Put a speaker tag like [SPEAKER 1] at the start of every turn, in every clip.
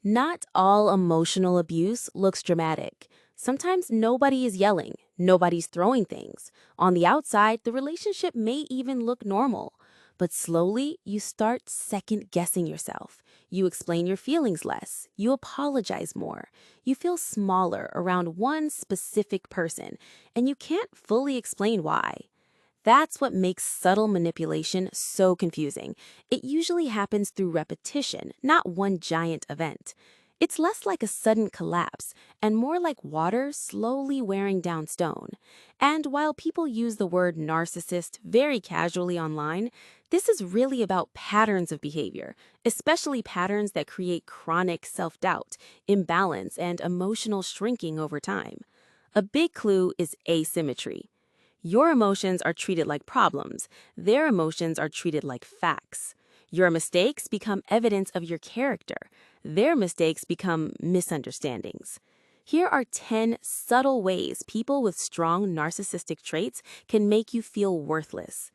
[SPEAKER 1] Not all emotional abuse looks dramatic. Sometimes nobody is yelling, nobody's throwing things. On the outside, the relationship may even look normal. But slowly, you start second guessing yourself. You explain your feelings less. You apologize more. You feel smaller around one specific person, and you can't fully explain why. That's what makes subtle manipulation so confusing. It usually happens through repetition, not one giant event. It's less like a sudden collapse and more like water slowly wearing down stone. And while people use the word narcissist very casually online, this is really about patterns of behavior, especially patterns that create chronic self-doubt, imbalance, and emotional shrinking over time. A big clue is asymmetry. Your emotions are treated like problems. Their emotions are treated like facts. Your mistakes become evidence of your character. Their mistakes become misunderstandings. Here are 10 subtle ways people with strong narcissistic traits can make you feel worthless.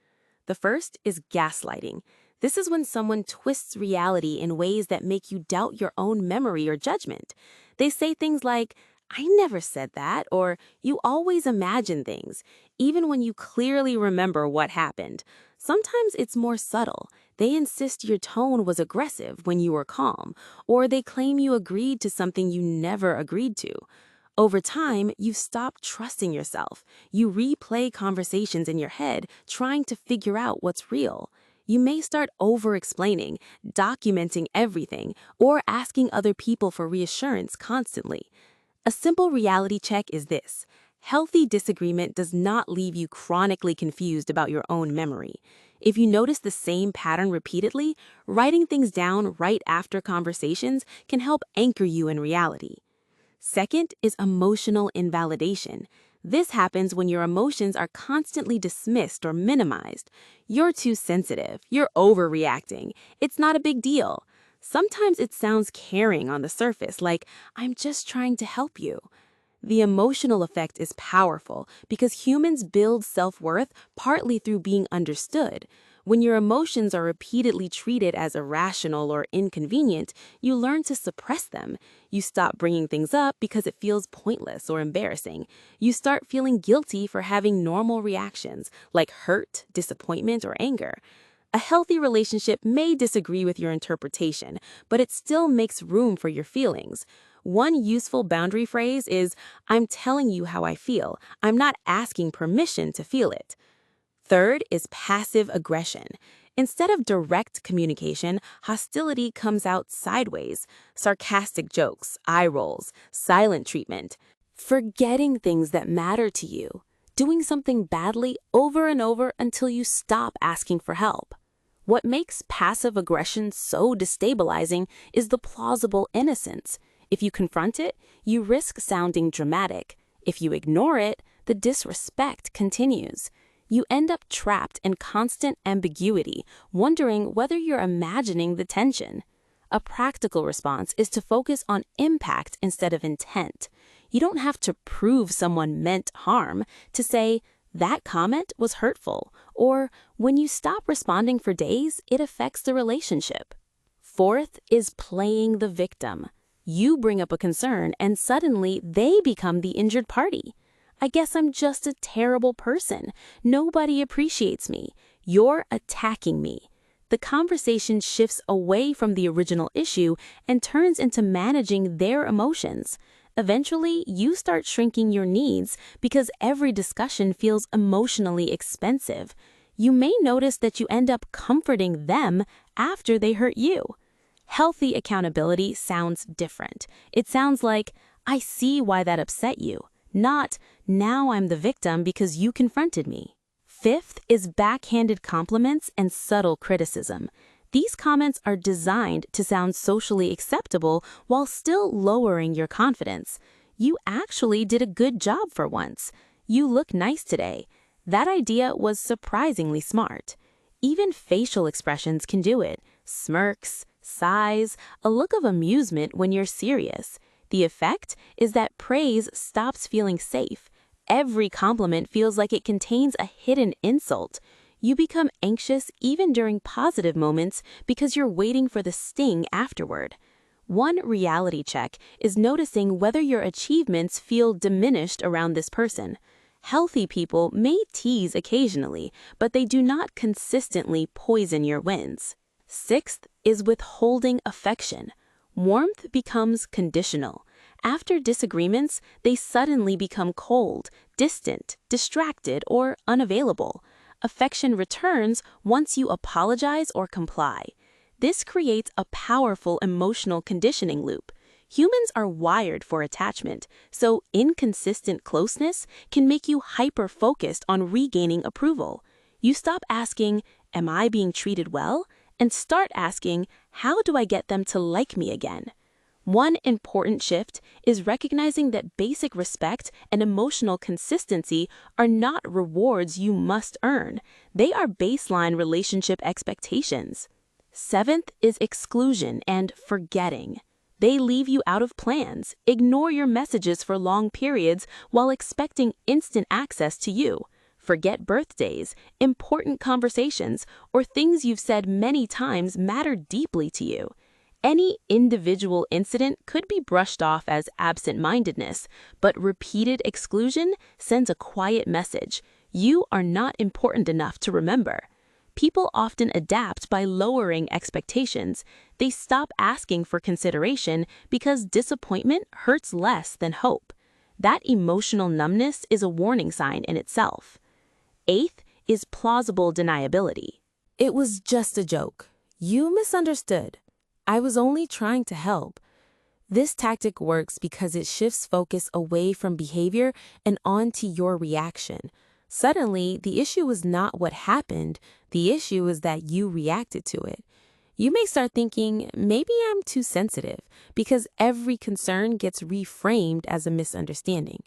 [SPEAKER 1] The first is gaslighting. This is when someone twists reality in ways that make you doubt your own memory or judgment. They say things like, "I never said that," or "you always imagine things," even when you clearly remember what happened. Sometimes it's more subtle. They insist your tone was aggressive when you were calm, or they claim you agreed to something you never agreed to. Over time, you stop trusting yourself. You replay conversations in your head, trying to figure out what's real. You may start over-explaining, documenting everything, or asking other people for reassurance constantly. A simple reality check is this: healthy disagreement does not leave you chronically confused about your own memory. If you notice the same pattern repeatedly, writing things down right after conversations can help anchor you in reality. Second is emotional invalidation. This happens when your emotions are constantly dismissed or minimized. "You're too sensitive. You're overreacting. It's not a big deal." Sometimes it sounds caring on the surface, like, "I'm just trying to help you." The emotional effect is powerful because humans build self-worth partly through being understood. When your emotions are repeatedly treated as irrational or inconvenient, you learn to suppress them. You stop bringing things up because it feels pointless or embarrassing. You start feeling guilty for having normal reactions, like hurt, disappointment, or anger. A healthy relationship may disagree with your interpretation, but it still makes room for your feelings. One useful boundary phrase is, "I'm telling you how I feel. I'm not asking permission to feel it." Third is passive aggression. Instead of direct communication, hostility comes out sideways. Sarcastic jokes, eye rolls, silent treatment. Forgetting things that matter to you. Doing something badly over and over until you stop asking for help. What makes passive aggression so destabilizing is the plausible innocence. If you confront it, you risk sounding dramatic. If you ignore it, the disrespect continues. You end up trapped in constant ambiguity, wondering whether you're imagining the tension. A practical response is to focus on impact instead of intent. You don't have to prove someone meant harm to say, "That comment was hurtful," or "When you stop responding for days, it affects the relationship." Fourth is playing the victim. You bring up a concern and suddenly they become the injured party. "I guess I'm just a terrible person. Nobody appreciates me. You're attacking me." The conversation shifts away from the original issue and turns into managing their emotions. Eventually, you start shrinking your needs because every discussion feels emotionally expensive. You may notice that you end up comforting them after they hurt you. Healthy accountability sounds different. It sounds like, "I see why that upset you," not, "Now I'm the victim because you confronted me." Fifth is backhanded compliments and subtle criticism. These comments are designed to sound socially acceptable while still lowering your confidence. "You actually did a good job for once." "You look nice today." "That idea was surprisingly smart." Even facial expressions can do it. Smirks, sighs, a look of amusement when you're serious. The effect is that praise stops feeling safe. Every compliment feels like it contains a hidden insult. You become anxious even during positive moments because you're waiting for the sting afterward. One reality check is noticing whether your achievements feel diminished around this person. Healthy people may tease occasionally, but they do not consistently poison your wins. Sixth is withholding affection. Warmth becomes conditional. After disagreements, they suddenly become cold, distant, distracted, or unavailable. Affection returns once you apologize or comply. This creates a powerful emotional conditioning loop. Humans are wired for attachment, so inconsistent closeness can make you hyper-focused on regaining approval. You stop asking, "Am I being treated well?" and start asking, "How do I get them to like me again?" One important shift is recognizing that basic respect and emotional consistency are not rewards you must earn. They are baseline relationship expectations. Seventh is exclusion and forgetting. They leave you out of plans, ignore your messages for long periods while expecting instant access to you. Forget birthdays, important conversations, or things you've said many times matter deeply to you. Any individual incident could be brushed off as absent-mindedness, but repeated exclusion sends a quiet message. You are not important enough to remember. People often adapt by lowering expectations. They stop asking for consideration because disappointment hurts less than hope. That emotional numbness is a warning sign in itself. Eighth is plausible deniability. "It was just a joke. You misunderstood. I was only trying to help." This tactic works because it shifts focus away from behavior and onto your reaction. Suddenly, the issue is not what happened, the issue is that you reacted to it. You may start thinking, maybe I'm too sensitive, because every concern gets reframed as a misunderstanding.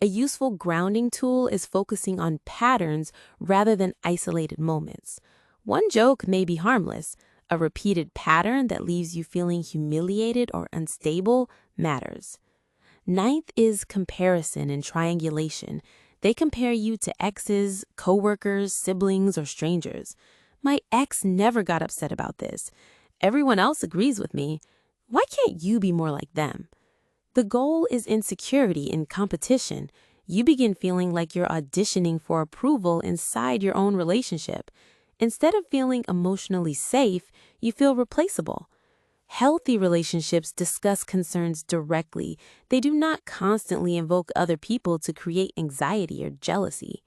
[SPEAKER 1] A useful grounding tool is focusing on patterns rather than isolated moments. One joke may be harmless. A repeated pattern that leaves you feeling humiliated or unstable matters. Ninth is comparison and triangulation. They compare you to exes, coworkers, siblings, or strangers. "My ex never got upset about this. Everyone else agrees with me. Why can't you be more like them?" The goal is insecurity and competition. You begin feeling like you're auditioning for approval inside your own relationship. Instead of feeling emotionally safe, you feel replaceable. Healthy relationships discuss concerns directly. They do not constantly invoke other people to create anxiety or jealousy.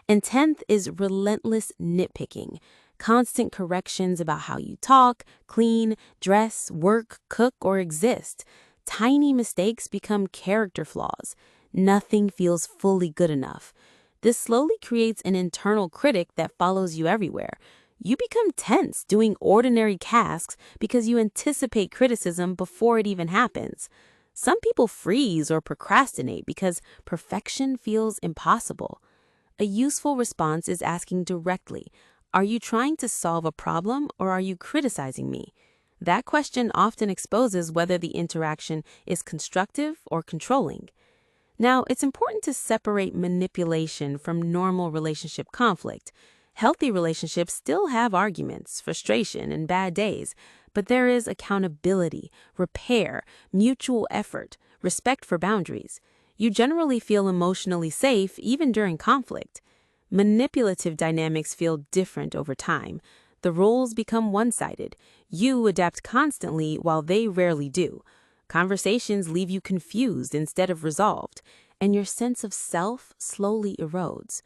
[SPEAKER 1] And 10th is relentless nitpicking. Constant corrections about how you talk, clean, dress, work, cook, or exist. Tiny mistakes become character flaws. Nothing feels fully good enough. This slowly creates an internal critic that follows you everywhere. You become tense doing ordinary tasks because you anticipate criticism before it even happens. Some people freeze or procrastinate because perfection feels impossible. A useful response is asking directly, "Are you trying to solve a problem or are you criticizing me?" That question often exposes whether the interaction is constructive or controlling. Now, it's important to separate manipulation from normal relationship conflict. Healthy relationships still have arguments, frustration, and bad days, but there is accountability, repair, mutual effort, respect for boundaries. You generally feel emotionally safe even during conflict. Manipulative dynamics feel different over time. The roles become one-sided. You adapt constantly while they rarely do. Conversations leave you confused instead of resolved, and your sense of self slowly erodes.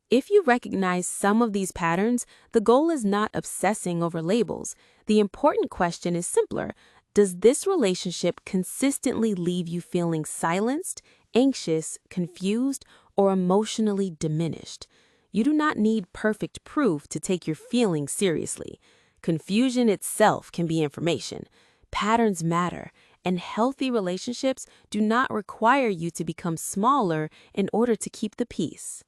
[SPEAKER 1] If you recognize some of these patterns, the goal is not obsessing over labels. The important question is simpler. Does this relationship consistently leave you feeling silenced, anxious, confused, or emotionally diminished? You do not need perfect proof to take your feelings seriously. Confusion itself can be information. Patterns matter, and healthy relationships do not require you to become smaller in order to keep the peace.